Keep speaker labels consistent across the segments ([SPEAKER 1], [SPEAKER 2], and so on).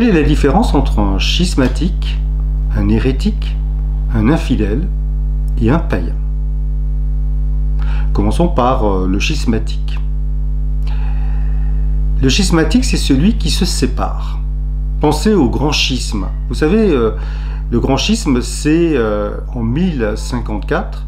[SPEAKER 1] Quelle est la différence entre un schismatique, un hérétique, un infidèle et un païen? Commençons par le schismatique. Le schismatique, c'est celui qui se sépare. Pensez au grand schisme. Vous savez, le grand schisme, c'est en 1054,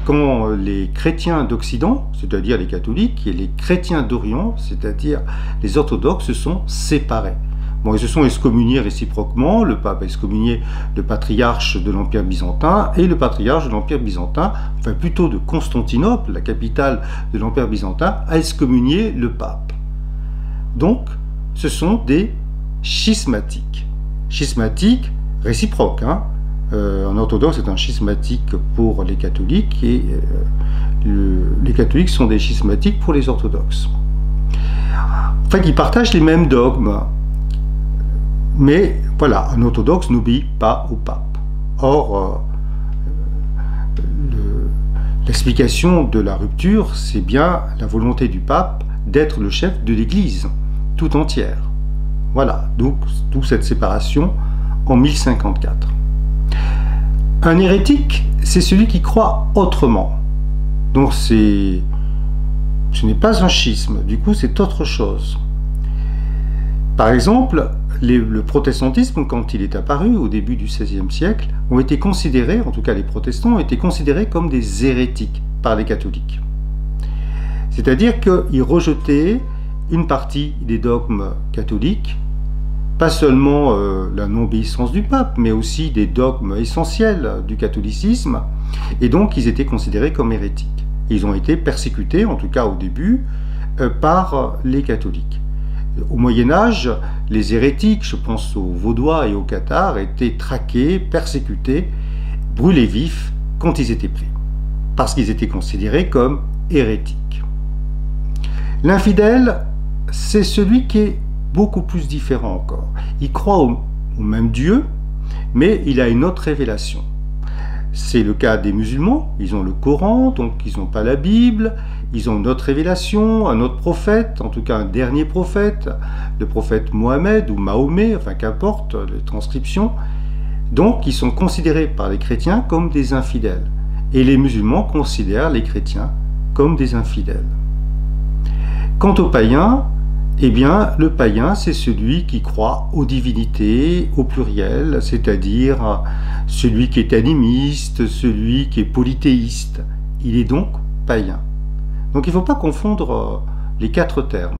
[SPEAKER 1] quand les chrétiens d'Occident, c'est-à-dire les catholiques, et les chrétiens d'Orient, c'est-à-dire les orthodoxes, se sont séparés. Bon, ils se sont excommuniés réciproquement. Le pape a excommunié le patriarche de l'Empire byzantin et le patriarche de l'Empire byzantin, enfin plutôt de Constantinople, la capitale de l'Empire byzantin, a excommunié le pape. Donc, ce sont des schismatiques. Schismatiques réciproques. En orthodoxe, c'est un schismatique pour les catholiques et les catholiques sont des schismatiques pour les orthodoxes. En fait, ils partagent les mêmes dogmes. Mais voilà, un orthodoxe n'obéit pas au pape. Or, l'explication de la rupture, c'est bien la volonté du pape d'être le chef de l'Église tout entière. Voilà, d'où cette séparation en 1054. Un hérétique, c'est celui qui croit autrement. Donc ce n'est pas un schisme, du coup c'est autre chose. Par exemple, le protestantisme, quand il est apparu au début du XVIe siècle, ont été considérés, en tout cas les protestants, ont été considérés comme des hérétiques par les catholiques. C'est-à-dire qu'ils rejetaient une partie des dogmes catholiques, pas seulement la non-obéissance du pape, mais aussi des dogmes essentiels du catholicisme, et donc ils étaient considérés comme hérétiques. Ils ont été persécutés, en tout cas au début, par les catholiques. Au Moyen-Âge, les hérétiques, je pense aux Vaudois et aux Cathares, étaient traqués, persécutés, brûlés vifs quand ils étaient pris, parce qu'ils étaient considérés comme hérétiques. L'infidèle, c'est celui qui est beaucoup plus différent encore. Il croit au même Dieu, mais il a une autre révélation. C'est le cas des musulmans, ils ont le Coran, donc ils n'ont pas la Bible, ils ont une autre révélation, un autre prophète, en tout cas un dernier prophète, le prophète Mohammed ou Mahomet, enfin qu'importe les transcriptions. Donc ils sont considérés par les chrétiens comme des infidèles. Et les musulmans considèrent les chrétiens comme des infidèles. Quant aux païens, eh bien, le païen, c'est celui qui croit aux divinités, au pluriel, c'est-à-dire celui qui est animiste, celui qui est polythéiste. Il est donc païen. Donc il ne faut pas confondre les quatre termes.